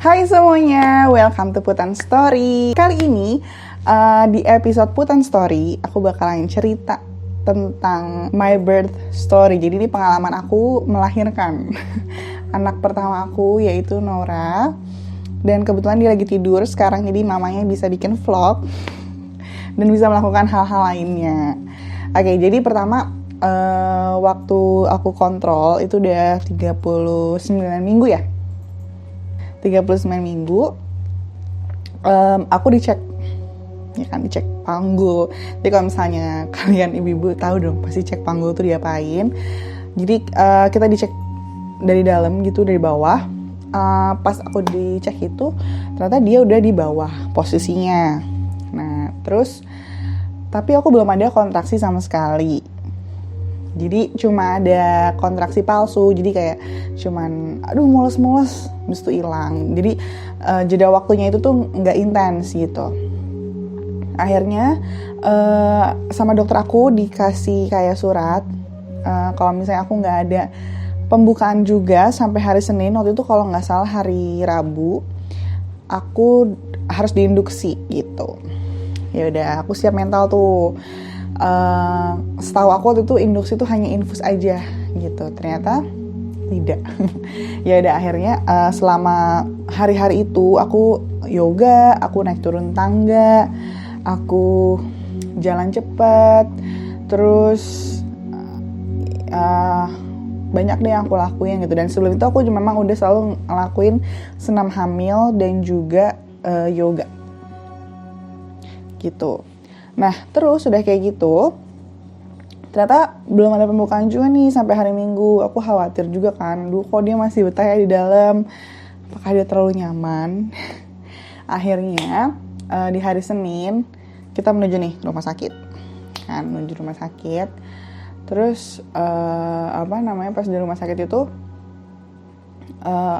Hai semuanya, welcome to Putan Story. Kali ini di episode Putan Story aku bakalan cerita tentang my birth story. Jadi ini pengalaman aku melahirkan anak pertama aku, yaitu Nora. Dan kebetulan dia lagi tidur sekarang, jadi mamanya bisa bikin vlog dan bisa melakukan hal-hal lainnya. Oke, jadi pertama waktu aku kontrol itu udah 39 minggu ya. 39 minggu aku dicek, ya kan, dicek panggul. Jadi kalau misalnya kalian ibu-ibu tahu dong pasti cek panggul tuh diapain. Jadi kita dicek dari dalam gitu, dari bawah. Pas aku dicek itu ternyata dia udah di bawah posisinya. Nah terus tapi aku belum ada kontraksi sama sekali. Jadi cuma ada kontraksi palsu, jadi kayak cuman mules-mules, habis itu hilang. Jadi jeda waktunya itu tuh nggak intens gitu. Akhirnya sama dokter aku dikasih kayak surat, kalau misalnya aku nggak ada pembukaan juga sampai hari Senin, waktu itu kalau nggak salah hari Rabu, aku harus diinduksi gitu. Ya udah, aku siap mental tuh. Setahu aku waktu itu induksi itu hanya infus aja gitu, ternyata tidak. Ya udah, akhirnya selama hari-hari itu aku yoga, aku naik turun tangga, aku jalan cepat, terus banyak deh yang aku lakuin gitu. Dan sebelum itu aku memang udah selalu ngelakuin senam hamil dan juga yoga gitu. Nah terus udah kayak gitu, ternyata belum ada pembukaan juga nih sampai hari Minggu. Aku khawatir juga kan, kok dia masih betah ya di dalam, apakah dia terlalu nyaman. Akhirnya di hari Senin kita menuju nih rumah sakit kan, menuju rumah sakit. Terus pas di rumah sakit itu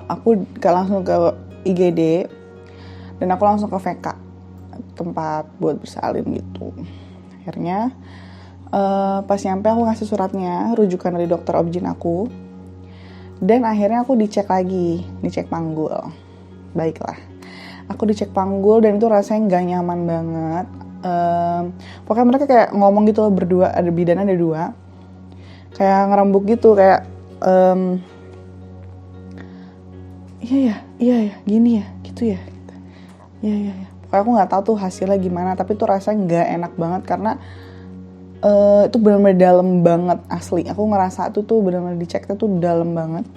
aku gak langsung ke IGD dan aku langsung ke VK, tempat buat bersalin gitu. Akhirnya pas nyampe aku ngasih suratnya, rujukan dari dokter objin aku, dan akhirnya aku dicek lagi, dicek panggul. Baiklah, aku dicek panggul dan itu rasanya nggak nyaman banget. Pokoknya mereka kayak ngomong gitu loh, berdua, ada bidan ada dua, kayak ngerembuk gitu, kayak iya ya gini ya gitu ya gitu. Iya. Pokoknya aku nggak tahu tuh hasilnya gimana, tapi tuh rasanya nggak enak banget karena itu benar-benar dalam banget asli. Aku ngerasa tuh benar-benar diceknya tuh dalam banget.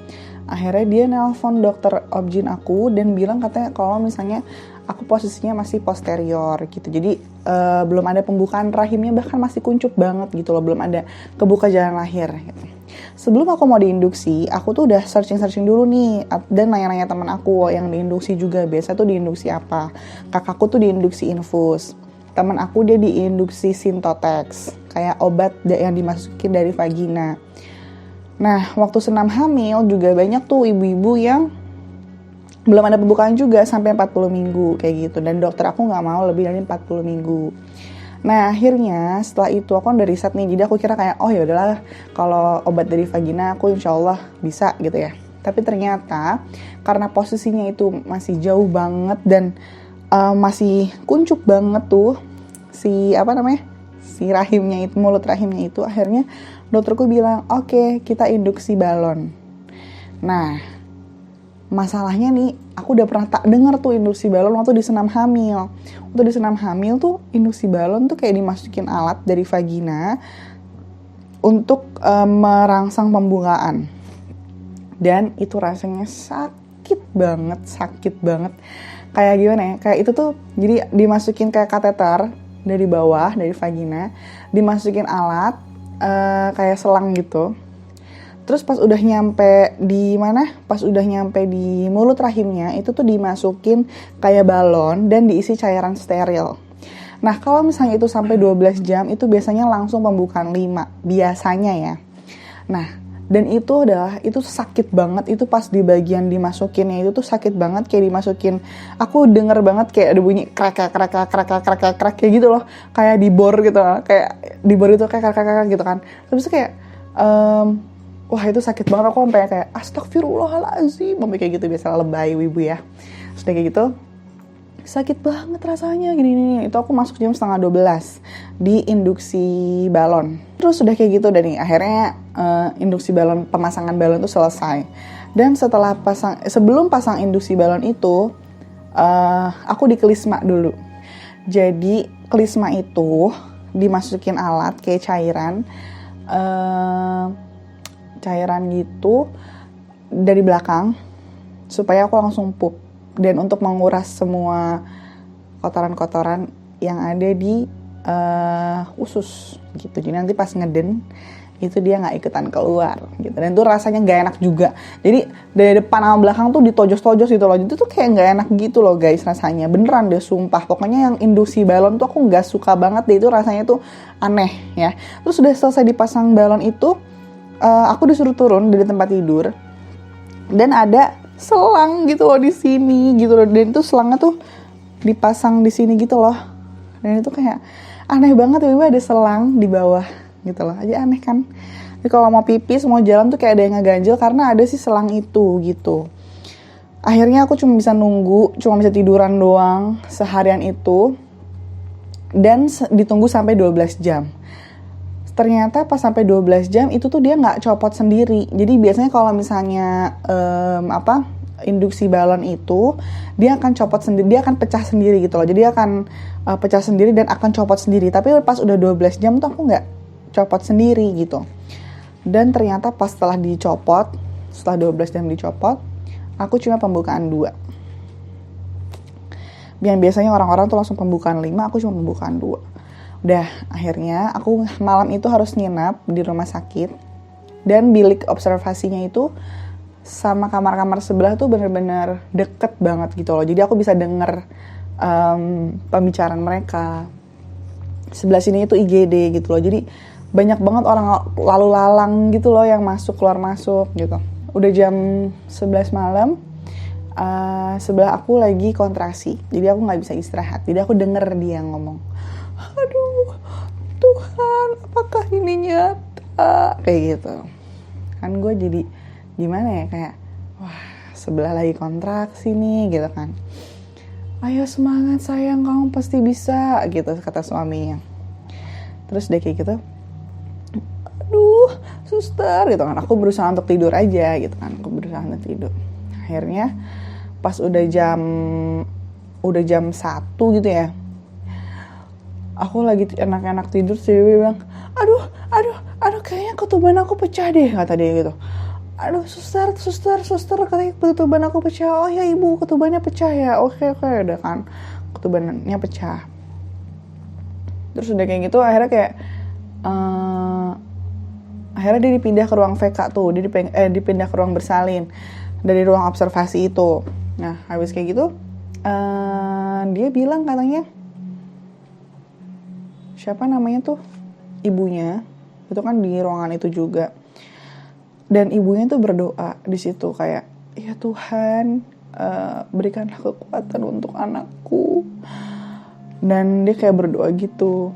Akhirnya dia nelpon dokter objin aku dan bilang katanya kalau misalnya aku posisinya masih posterior gitu. Jadi belum ada pembukaan rahimnya, bahkan masih kuncup banget gitu loh, belum ada kebuka jalan lahir gitu. Sebelum aku mau diinduksi, aku tuh udah searching dulu nih dan nanya-nanya teman aku yang diinduksi juga, biasa tuh diinduksi apa. Kakakku tuh diinduksi infus, teman aku dia diinduksi Sintotex, kayak obat yang dimasukin dari vagina. Nah waktu senam hamil juga banyak tuh ibu-ibu yang belum ada pembukaan juga sampai 40 minggu kayak gitu, dan dokter aku nggak mau lebih dari 40 minggu. Nah akhirnya setelah itu aku udah riset nih, jadi aku kira kayak oh ya udahlah, kalau obat dari vagina aku insya Allah bisa gitu ya. Tapi ternyata karena posisinya itu masih jauh banget dan masih kuncup banget tuh si rahimnya itu, mulut rahimnya itu, akhirnya dokterku bilang oke, kita induksi balon. Nah masalahnya nih, aku udah pernah denger tuh induksi balon waktu di senam hamil. Waktu di senam hamil tuh induksi balon tuh kayak dimasukin alat dari vagina untuk merangsang pembukaan. Dan itu rasanya sakit banget. Kayak gimana ya? Kayak itu tuh jadi dimasukin kayak kateter dari bawah, dari vagina, dimasukin alat kayak selang gitu. Terus pas udah nyampe di mulut rahimnya itu tuh dimasukin kayak balon dan diisi cairan steril. Nah kalau misalnya itu sampai 12 jam itu biasanya langsung pembukaan 5 biasanya ya. Nah dan itu sakit banget, itu pas di bagian dimasukinnya itu tuh sakit banget, kayak dimasukin, aku denger banget kayak ada bunyi krek kayak gitu loh, kayak di bor gitu loh, kayak di bor itu kayak gitu kan. Terus kayak wah itu sakit banget, aku sampai kayak astagfirullahaladzim, sampai kayak gitu, biasa lebay wibu ya. Terus kayak gitu, sakit banget rasanya gini. Itu aku masuk jam 11:30 di induksi balon. Terus udah kayak gitu dan nih akhirnya induksi balon, pemasangan balon itu selesai. Dan setelah sebelum pasang induksi balon itu aku di Kelisma dulu. Jadi Kelisma itu dimasukin alat kayak cairan gitu dari belakang supaya aku langsung pup, dan untuk menguras semua kotoran-kotoran yang ada di usus gitu. Jadi nanti pas ngeden itu dia nggak ikutan keluar gitu, dan itu rasanya nggak enak juga. Jadi dari depan sama belakang tuh ditojos-tojos gitu loh, itu tuh kayak nggak enak gitu loh guys rasanya, beneran deh sumpah. Pokoknya yang induksi balon tuh aku nggak suka banget deh, itu rasanya tuh aneh ya. Terus udah selesai dipasang balon itu, aku disuruh turun dari tempat tidur dan ada selang gitu loh di sini gitu loh, dan itu selangnya tuh dipasang di sini gitu loh, dan itu kayak aneh banget, tiba-tiba ada selang di bawah gitu loh, aja aneh kan. Jadi kalau mau pipis, mau jalan tuh kayak ada yang ngeganjel karena ada sih selang itu gitu. Akhirnya aku cuma bisa tiduran doang seharian itu, dan ditunggu sampai 12 jam. Ternyata pas sampai 12 jam itu tuh dia nggak copot sendiri. Jadi biasanya kalau misalnya induksi balon itu dia akan copot sendiri, dia akan pecah sendiri gitu loh. Jadi dia akan pecah sendiri dan akan copot sendiri. Tapi pas udah 12 jam tuh aku nggak copot sendiri gitu. Dan ternyata pas setelah 12 jam dicopot, aku cuma pembukaan 2. Yang biasanya orang-orang tuh langsung pembukaan 5, aku cuma pembukaan 2. Udah, akhirnya aku malam itu harus nginap di rumah sakit. Dan bilik observasinya itu sama kamar-kamar sebelah tuh bener-bener deket banget gitu loh. Jadi aku bisa denger pembicaraan mereka. Sebelah sini itu IGD gitu loh. Jadi banyak banget orang lalu lalang gitu loh yang keluar masuk gitu. Udah jam 11 malam, sebelah aku lagi kontraksi. Jadi aku gak bisa istirahat. Jadi aku denger dia ngomong, aduh Tuhan, apakah ini nyata? Kayak gitu. Kan gue jadi gimana ya, kayak wah sebelah lagi kontraksi nih gitu kan. Ayo semangat sayang, kamu pasti bisa gitu kata suaminya. Terus dia kayak gitu, aduh suster gitu kan. Aku berusaha untuk tidur aja gitu kan. Akhirnya pas udah jam 1 gitu ya, aku lagi enak-enak tidur, si Dewi bilang, aduh kayaknya ketuban aku pecah deh, kata dia gitu. Aduh suster katanya ketuban aku pecah. Oh ya ibu, ketubannya pecah ya. Oke udah kan, ketubannya pecah. Terus udah kayak gitu akhirnya kayak akhirnya dia dipindah ke ruang VK tuh, dia dipindah ke ruang bersalin dari ruang observasi itu. Nah habis kayak gitu dia bilang katanya, siapa namanya tuh ibunya itu kan di ruangan itu juga, dan ibunya tuh berdoa di situ kayak, ya Tuhan berikanlah kekuatan untuk anakku, dan dia kayak berdoa gitu.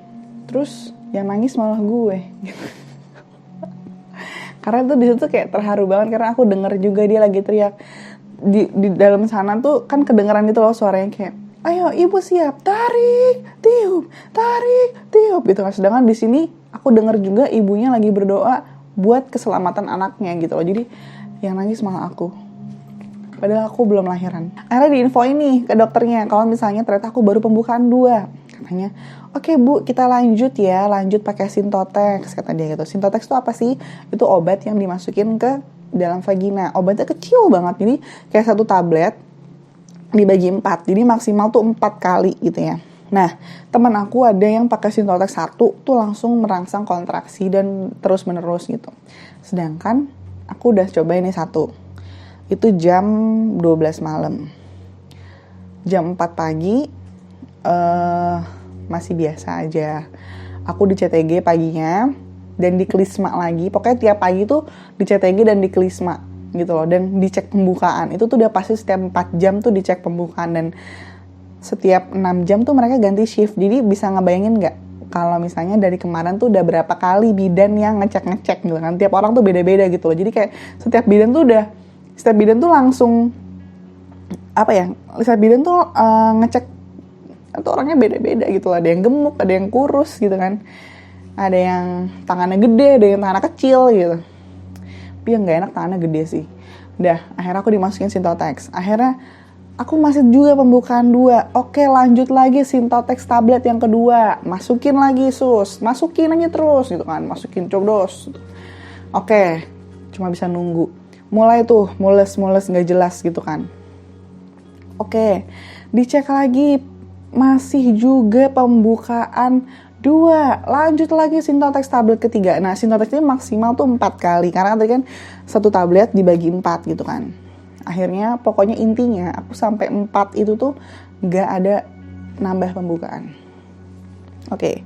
Terus yang nangis malah gue gitu. Karena tuh di situ kayak terharu banget karena aku denger juga dia lagi teriak di dalam sana tuh kan kedengeran gitu loh suaranya kayak, ayo ibu siap, tarik tiup gitu kan. Sedangkan di sini aku denger juga ibunya lagi berdoa buat keselamatan anaknya gitu loh. Jadi yang nangis malah aku, padahal aku belum lahiran. Akhirnya diinfo ini ke dokternya kalau misalnya ternyata aku baru pembukaan 2. Katanya, oke bu, kita lanjut pakai Sintotex, kata dia gitu. Sintotex itu apa sih? Itu obat yang dimasukin ke dalam vagina. Obatnya kecil banget, jadi kayak 1 tablet dibagi 4, jadi maksimal tuh 4 kali gitu ya. Nah, teman aku ada yang pakai Sintotex 1 tuh langsung merangsang kontraksi dan terus menerus gitu. Sedangkan aku udah coba ini 1, itu jam 12 malam. Jam 4 pagi masih biasa aja. Aku di CTG paginya dan di Kelisma lagi. Pokoknya tiap pagi tuh di CTG dan di Kelisma gitu loh. Dan dicek pembukaan. Itu tuh udah pasti setiap 4 jam tuh dicek pembukaan. Dan setiap 6 jam tuh mereka ganti shift. Jadi bisa ngebayangin gak kalau misalnya dari kemarin tuh udah berapa kali bidan yang ngecek gitu kan. Tiap orang tuh beda-beda gitu loh. Jadi kayak setiap bidan tuh langsung apa ya, Lisa Bidan tuh ngecek itu orangnya beda-beda gitu. Ada yang gemuk, ada yang kurus gitu kan, ada yang tangannya gede, ada yang tangannya kecil gitu. Tapi yang gak enak tangannya gede sih. Udah, akhirnya aku dimasukin Sintotex. Akhirnya aku masih juga pembukaan 2. Oke, lanjut lagi Sintotex tablet yang kedua. Masukin lagi sus, masukin aja terus gitu kan, masukin cobdos. Oke, cuma bisa nunggu. Mulai tuh mules-mules gak jelas gitu kan. Oke, dicek lagi, masih juga pembukaan 2. Lanjut lagi Sintotex tablet ketiga. Nah, Sintotex ini maksimal tuh 4 kali. Karena tadi kan satu tablet dibagi 4 gitu kan. Akhirnya pokoknya intinya aku sampai 4 itu tuh gak ada nambah pembukaan. Oke.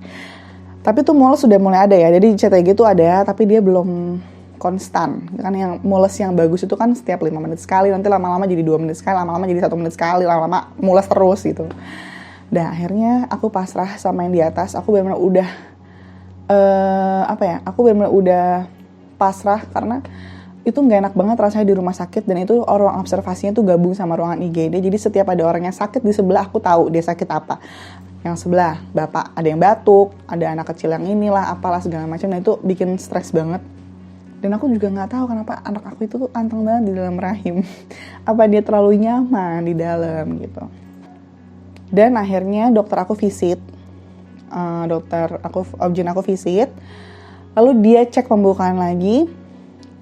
Tapi tuh mules sudah mulai ada ya. Jadi CTG tuh ada, tapi dia belum konstan. Kan yang mules yang bagus itu kan setiap 5 menit sekali. Nanti lama-lama jadi 2 menit sekali, lama-lama jadi 1 menit sekali, lama-lama mules terus gitu. Dan akhirnya aku pasrah sama yang di atas. Aku benar-benar udah aku benar-benar udah pasrah karena itu nggak enak banget rasanya di rumah sakit, dan itu ruang observasinya tuh gabung sama ruangan IGD. Jadi setiap ada orang yang sakit di sebelah, aku tahu dia sakit apa. Yang sebelah bapak ada yang batuk, ada anak kecil yang inilah apalah segala macam. Nah itu bikin stres banget. Dan aku juga nggak tahu kenapa anak aku itu tuh anteng banget di dalam rahim. Apa dia terlalu nyaman di dalam gitu. Dan akhirnya dokter aku visit, objin aku visit, lalu dia cek pembukaan lagi,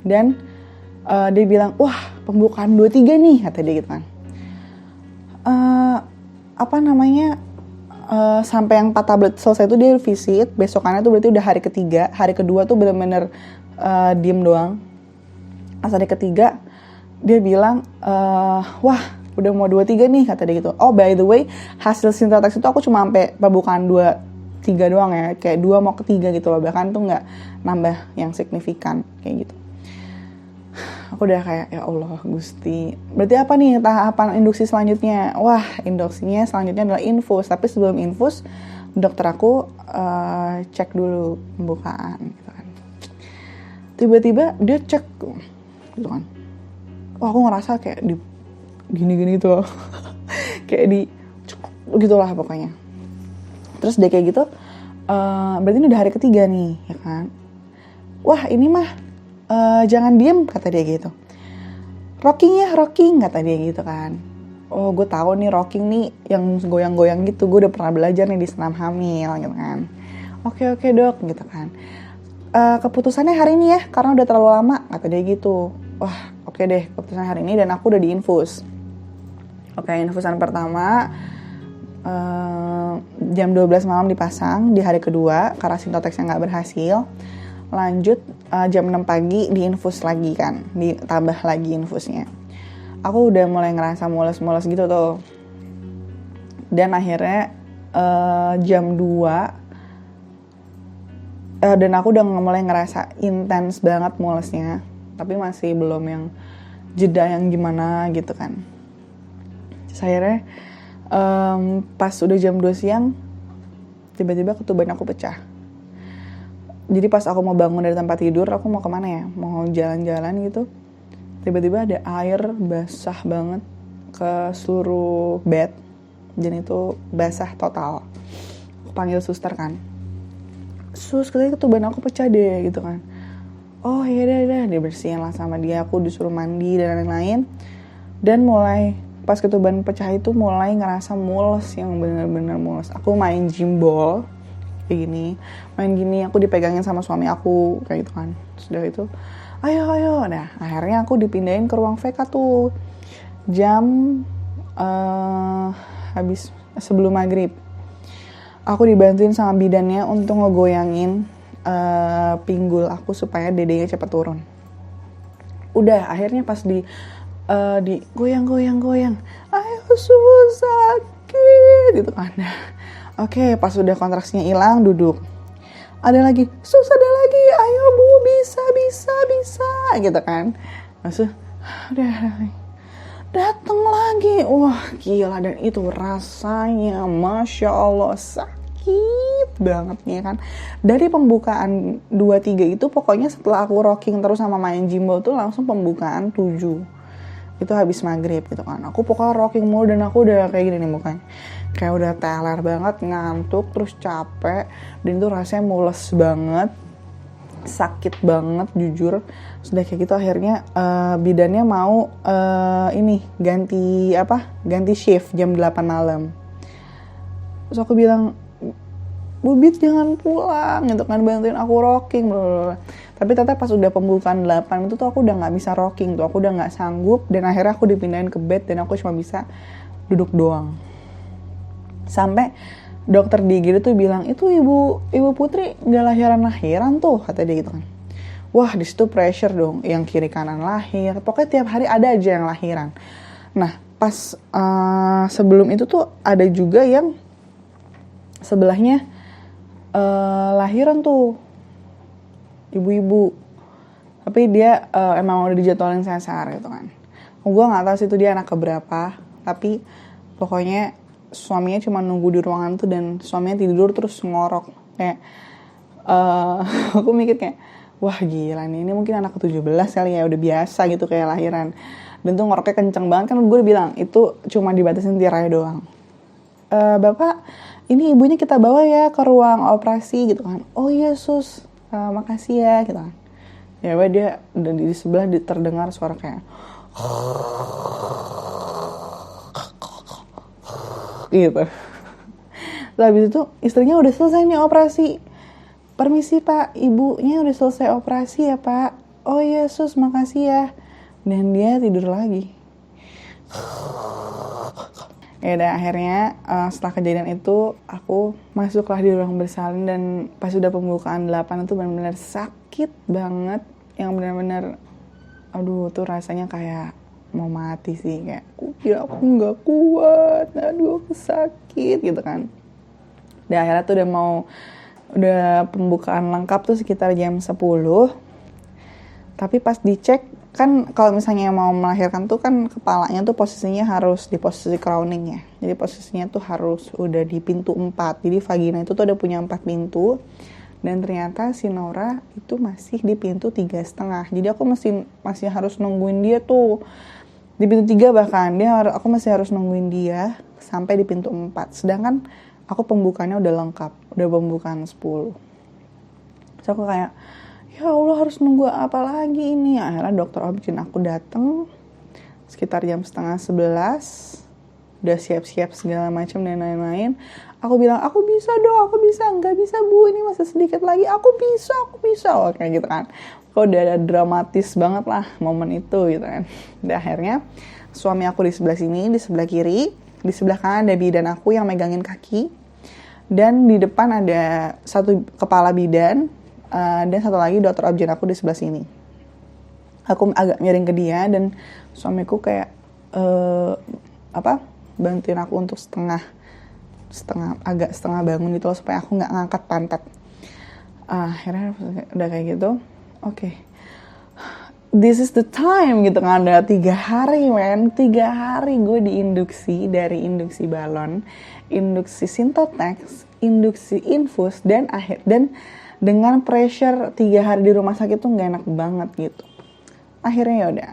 dan dia bilang, wah pembukaan 23 nih, kata dia gitu kan. Sampai yang 4 tablet selesai itu dia visit, besokannya tuh berarti udah hari ketiga, hari kedua tuh bener-bener diem doang. Pas hari ketiga, dia bilang, wah udah mau 23 nih, kata dia gitu. Oh by the way, hasil Sintotex itu aku cuma sampai pembukaan 2-3 doang ya. Kayak 2 mau ke 3 gitu loh. Bahkan tuh gak nambah yang signifikan kayak gitu. Aku udah kayak, ya Allah Gusti. Berarti apa nih tahapan induksi selanjutnya? Wah, induksinya selanjutnya adalah infus. Tapi sebelum infus, dokter aku cek dulu pembukaan gitu kan. Tiba-tiba dia cek gitu kan. Wah, aku ngerasa kayak di gini-gini gitu loh. Kayak di gitulah pokoknya. Terus dia kayak gitu, berarti ini udah hari ketiga nih, ya kan. Wah ini mah jangan diem, kata dia gitu. Rocking, kata dia gitu kan. Oh gue tahu nih rocking nih yang goyang-goyang gitu, gue udah pernah belajar nih di senam hamil gitu kan. Oke dok gitu kan. Keputusannya hari ini ya, karena udah terlalu lama, kata dia gitu. Wah oke deh, keputusan hari ini, dan aku udah diinfus. Oke, infusan pertama jam 12 malam dipasang di hari kedua karena Sintotex-nya nggak berhasil. Lanjut jam 6 pagi diinfus lagi kan, ditambah lagi infusnya. Aku udah mulai ngerasa mules-mules gitu tuh. Dan akhirnya jam 2 dan aku udah mulai ngerasa intens banget mulesnya. Tapi masih belum yang jeda yang gimana gitu kan. Akhirnya pas udah jam 2 siang tiba-tiba ketuban aku pecah. Jadi pas aku mau bangun dari tempat tidur, aku mau kemana ya, mau jalan-jalan gitu, tiba-tiba ada air basah banget ke seluruh bed, dan itu basah total. Aku panggil suster kan, sus katanya ketuban aku pecah deh gitu kan. Oh iya dah dibersihin lah sama dia, aku disuruh mandi dan lain-lain. Dan mulai pas ketuban pecah itu mulai ngerasa mules, yang bener-bener mules. Aku main gym ball kayak gini, main gini, aku dipegangin sama suami aku kayak gitu kan. Sudah itu ayo. Nah akhirnya aku dipindahin ke ruang VK tuh jam habis sebelum maghrib. Aku dibantuin sama bidannya untuk ngegoyangin pinggul aku supaya dedenya cepat turun. Udah akhirnya pas di goyang, ayo sus sakit gitu kan. Oke, pas udah kontraksinya hilang, duduk. Ada lagi, sus ada lagi, ayo bu bisa gitu kan. Maksud, udah datang lagi, wah gila, dan itu rasanya masya Allah sakit banget ya kan. Dari pembukaan 2-3 itu pokoknya setelah aku rocking terus sama main gimbal tuh langsung pembukaan 7. itu habis maghrib gitu kan. Aku pokoknya rocking mulu dan aku udah kayak gini nih mukanya, kayak udah teler banget, ngantuk, terus capek, dan itu rasanya mules banget, sakit banget jujur. Sudah kayak gitu akhirnya bidannya mau ini ganti shift jam 8 malam. Terus aku bilang, Bubit jangan pulang gitu kan, bantuin aku rocking blablabla. Tapi ternyata pas udah pembukaan 8 itu tuh aku udah gak bisa rocking tuh, aku udah gak sanggup, dan akhirnya aku dipindahin ke bed dan aku cuma bisa duduk doang. Sampai dokter di IGD tuh bilang, itu ibu Putri gak lahiran tuh, kata dia gitu kan. Wah, di situ pressure dong, yang kiri kanan lahir, pokoknya tiap hari ada aja yang lahiran. Nah pas sebelum itu tuh ada juga yang sebelahnya lahiran tuh ibu-ibu, tapi dia emang udah dijadwalin sesar gitu kan. Gue nggak tahu sih itu dia anak keberapa, tapi pokoknya suaminya cuma nunggu di ruangan tuh, dan suaminya tidur terus ngorok kayak aku mikir kayak, wah gila nih, ini mungkin anak ke-17 kali ya, udah biasa gitu kayak lahiran, dan tuh ngoroknya kenceng banget kan. Gue bilang itu cuma dibatasin tirai doang. Bapak, ini ibunya kita bawa ya ke ruang operasi gitu kan. Oh iya sus, makasih ya gitu kan. Ya udah, dia di sebelah terdengar suara kayak gitu. Terus habis itu istrinya udah selesai nih operasi. Permisi pak, ibunya udah selesai operasi ya pak. Oh iya sus, makasih ya. Dan dia tidur lagi. Ya udah akhirnya setelah kejadian itu aku masuklah di ruang bersalin, dan pas udah pembukaan 8 itu benar-benar sakit banget, yang benar-benar aduh tuh rasanya kayak mau mati sih, kayak aku nggak kuat, aduh aku sakit gitu kan. Dan akhirnya tuh udah pembukaan lengkap tuh sekitar jam 10. Tapi pas dicek kan, kalau misalnya mau melahirkan tuh kan kepalanya tuh posisinya harus di posisi crowning ya. Jadi posisinya tuh harus udah di pintu 4. Jadi vagina itu tuh ada punya 4 pintu. Dan ternyata si Nora itu masih di pintu 3,5. Jadi aku masih harus nungguin dia tuh di pintu 3, bahkan aku masih harus nungguin dia sampai di pintu 4. Sedangkan aku pembukaannya udah lengkap, udah pembukaan 10. So aku kayak, ya Allah harus nunggu apa lagi ini. Akhirnya dokter objin aku datang sekitar jam 10:30, udah siap-siap segala macam dan lain-lain. Aku bilang, aku bisa dong, aku bisa. Nggak bisa bu, ini masih sedikit lagi. Aku bisa. Oh, kayak gitu kan. Kok udah ada dramatis banget lah momen itu gitu kan. Dan akhirnya suami aku di sebelah sini, di sebelah kiri, di sebelah kanan ada bidan aku yang megangin kaki, dan di depan ada satu kepala bidan, dan satu lagi dokter objin aku di sebelah sini. Aku agak miring ke dia, dan suamiku kayak bantuin aku untuk agak setengah bangun gitu loh, supaya aku nggak ngangkat pantat. Akhirnya udah kayak gitu, oke. This is the time gitu kan, udah 3 hari men, 3 hari gue diinduksi, dari induksi balon, induksi Sintotex, induksi infus, dan dengan pressure 3 hari di rumah sakit tuh gak enak banget gitu. Akhirnya ya udah,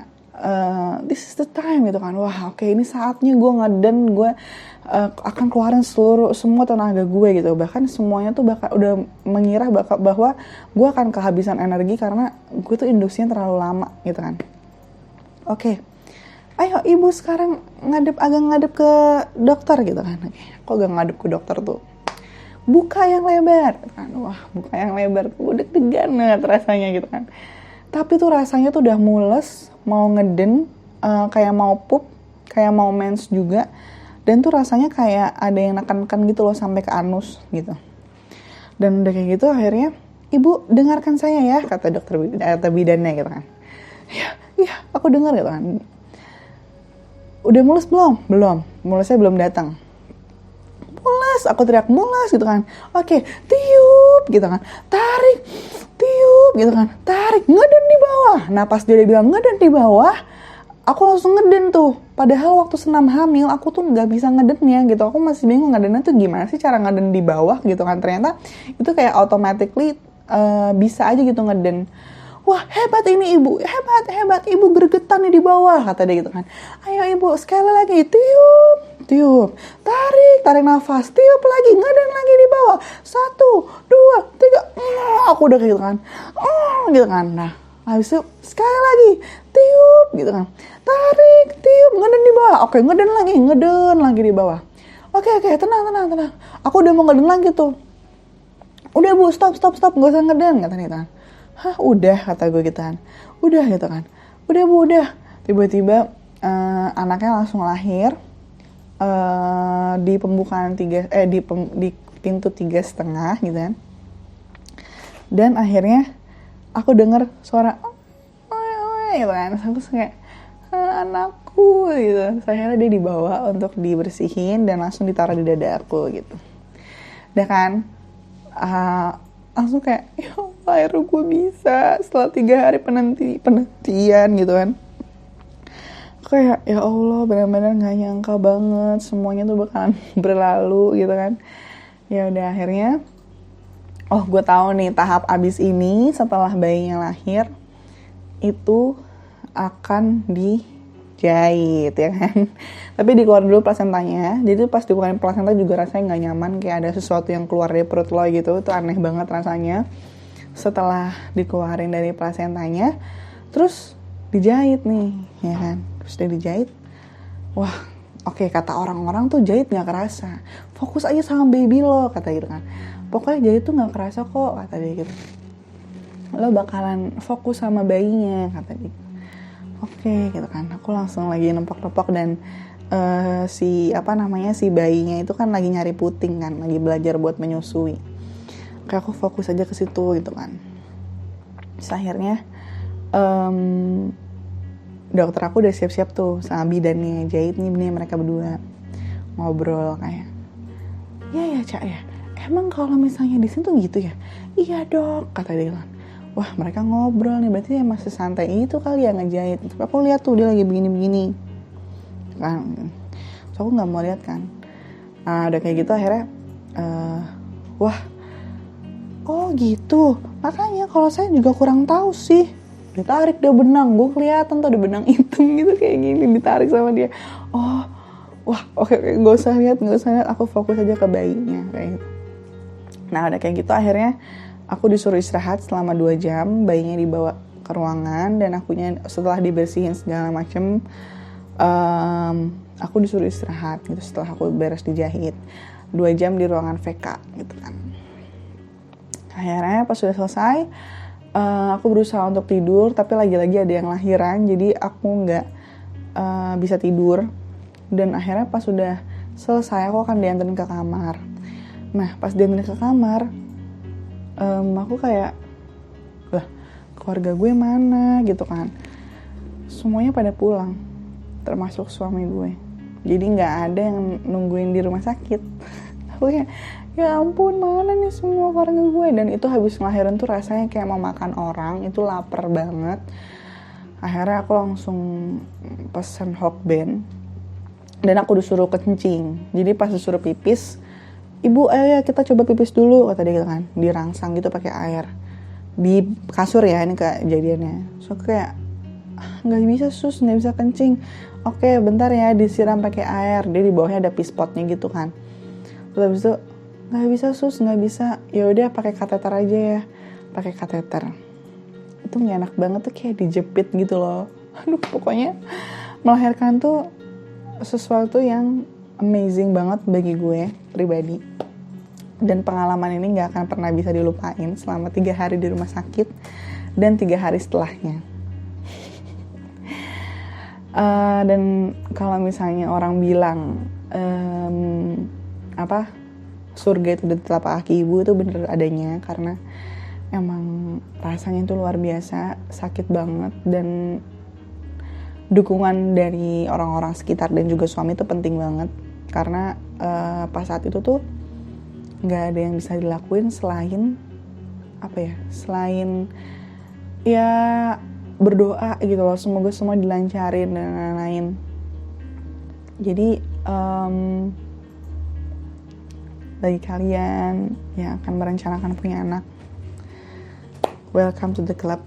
this is the time gitu kan. Wah oke, ini saatnya gue ngeden, gue akan keluarin semua tenaga gue gitu. Bahkan semuanya tuh udah mengira bahwa gue akan kehabisan energi karena gue tuh induksinya terlalu lama gitu kan. Oke, ayo ibu sekarang agak ngadep ke dokter gitu kan. Kok agak ngadep ke dokter tuh, buka yang lebar kan. Wah buka yang lebar tuh deg-degan banget rasanya gitu kan. Tapi tuh rasanya tuh udah mules, mau ngeden, kayak mau pup, kayak mau mens juga. Dan tuh rasanya kayak ada yang neken-neken gitu loh sampai ke anus gitu. Dan udah kayak gitu akhirnya, ibu dengarkan saya ya, kata bidannya gitu kan. Iya aku dengar gitu kan. Udah mules belum? Belum, mulesnya belum datang. Mules, aku teriak mules gitu kan. Oke, tiup gitu kan. Tarik, tiup gitu kan. Tarik, ngeden di bawah. Nah pas dia bilang ngeden di bawah, aku langsung ngeden tuh. Padahal waktu senam hamil aku tuh gak bisa ngedennya gitu. Aku masih bingung ngedennya tuh gimana sih cara ngeden di bawah gitu kan. Ternyata itu kayak automatically bisa aja gitu ngeden. wah hebat ini ibu, hebat ibu gregetan nih di bawah, kata dia gitu kan. Ayo ibu sekali lagi, tiup, tarik nafas, tiup lagi, ngeden lagi di bawah, 1, 2, 3, aku udah kayak gitu kan, gitu kan. Nah habis itu sekali lagi, tiup gitu kan, tarik, tiup, ngeden di bawah, oke ngeden lagi di bawah. Oke, tenang. Aku udah mau ngeden lagi tuh. Udah bu, stop, gak usah ngeden, kata dia kan. Hah, udah, kata gue gitu kan. Udah gitu kan. Udah bu, udah. Tiba-tiba anaknya langsung lahir di pembukaan di pintu 3,5 gitu kan. Dan akhirnya aku denger suara gitu kan. Aku kayak anakku gitu. Akhirnya dia dibawa untuk dibersihin dan langsung ditaruh di dada aku gitu. Udah kan, langsung kayak ya Allah, akhirnya gue bisa setelah 3 hari penantian gitu kan. Kayak ya Allah, benar-benar nggak nyangka banget semuanya tuh bakalan berlalu gitu kan. Ya udah akhirnya, gue tahu nih tahap abis ini setelah bayinya lahir itu akan dijahit ya kan. Tapi dikeluarin dulu plasentanya. Jadi pas dikeluarin plasenta juga rasanya nggak nyaman, kayak ada sesuatu yang keluar dari perut lo gitu. Itu aneh banget rasanya. Setelah dikeluarin dari plasentanya, terus dijahit nih ya kan. Terus dia dijahit, wah oke, kata orang-orang tuh jahit nggak kerasa, fokus aja sama baby lo, kata gitu kan. Pokoknya jahit tuh nggak kerasa kok, kata dia gitu. Lo bakalan fokus sama bayinya, kata dia. Oke gitu kan, aku langsung lagi nempok-nempok dan si bayinya itu kan lagi nyari puting kan, lagi belajar buat menyusui. Kayak aku fokus aja ke situ gitu kan. Terus akhirnya dokter aku udah siap-siap tuh sama bidannya jahit nih mereka berdua ngobrol kayak, ya Cak ya, emang kalau misalnya di sini tuh gitu ya? Iya dok, kata dia kan. Wah mereka ngobrol nih, berarti ya masih santai itu kali ya ngejahit. Tapi aku lihat tuh dia lagi begini-begini kan, so aku nggak mau lihat kan. Udah kayak gitu akhirnya wah oh gitu, makanya kalau saya juga kurang tahu sih. Ditarik dia benang, gue kelihatan tuh ada benang hitam gitu kayak gini, ditarik sama dia. Wah oke, nggak usah lihat, aku fokus aja ke bayinya kayak gitu. Nah udah kayak gitu akhirnya aku disuruh istirahat selama 2 jam, bayinya dibawa ke ruangan dan akunya setelah dibersihin segala macem, aku disuruh istirahat gitu setelah aku beres dijahit 2 jam di ruangan VK gitu kan. Akhirnya pas sudah selesai, aku berusaha untuk tidur tapi lagi-lagi ada yang lahiran, jadi aku nggak bisa tidur. Dan akhirnya pas sudah selesai aku akan dianterin ke kamar. Nah pas dianterin ke kamar, aku kayak, lah keluarga gue mana gitu kan. Semuanya pada pulang, termasuk suami gue. Jadi nggak ada yang nungguin di rumah sakit. Aku kayak, ya ampun mana nih semua keluarga gue. Dan itu habis ngelahirin tuh rasanya kayak mau makan orang, itu lapar banget. Akhirnya aku langsung pesen Hokben dan aku disuruh kencing. Jadi pas disuruh pipis, ibu ayo kita coba pipis dulu, kata dia gitu kan. Dirangsang gitu pakai air di kasur ya, ini kejadiannya. So kayak nggak bisa sus, nggak bisa kencing. Oke bentar ya, disiram pakai air. Dia di bawahnya ada pispotnya gitu kan. Terus habis itu nggak bisa sus, nggak bisa. Ya udah pakai kateter aja ya. Pakai kateter. Itu nggak enak banget tuh, kayak dijepit gitu loh. Aduh pokoknya melahirkan tuh sesuatu yang amazing banget bagi gue pribadi. Dan pengalaman ini nggak akan pernah bisa dilupain selama 3 hari di rumah sakit dan 3 hari setelahnya. Dan kalau misalnya orang bilang surga itu di telapak kaki ibu, itu bener adanya, karena emang rasanya itu luar biasa, sakit banget, dan dukungan dari orang-orang sekitar dan juga suami itu penting banget. Karena pas saat itu tuh nggak ada yang bisa dilakuin selain ya berdoa gitu loh, semoga semua dilancarin dan lain-lain. Jadi bagi kalian yang akan merencanakan punya anak, welcome to the club.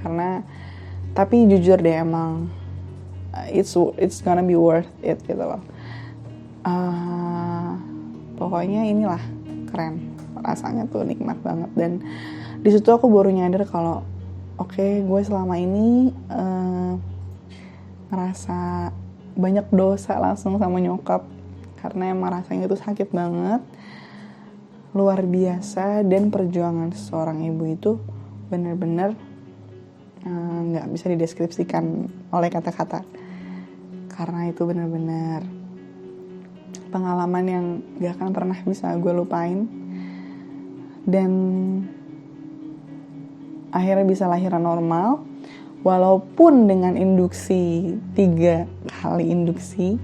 karena tapi jujur deh emang it's gonna be worth it gitu loh. Pokoknya inilah keren, rasanya tuh nikmat banget. Dan di situ aku baru nyadar kalau oke, gue selama ini ngerasa banyak dosa langsung sama nyokap, karena emang rasanya itu sakit banget, luar biasa. Dan perjuangan seorang ibu itu benar-benar nggak bisa dideskripsikan oleh kata-kata, karena itu benar-benar pengalaman yang gak akan pernah bisa gue lupain. Dan akhirnya bisa lahiran normal, walaupun dengan induksi 3 kali induksi.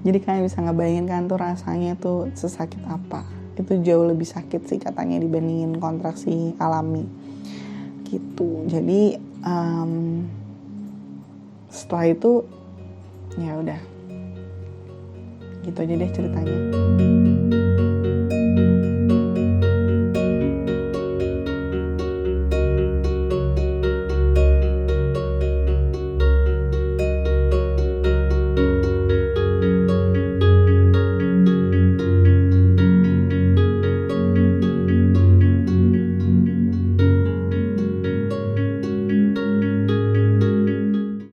Jadi kalian bisa ngebayangin kan tuh rasanya tuh sesakit apa. Itu jauh lebih sakit sih katanya dibandingin kontraksi alami gitu. Jadi setelah itu ya udah gitu aja deh ceritanya.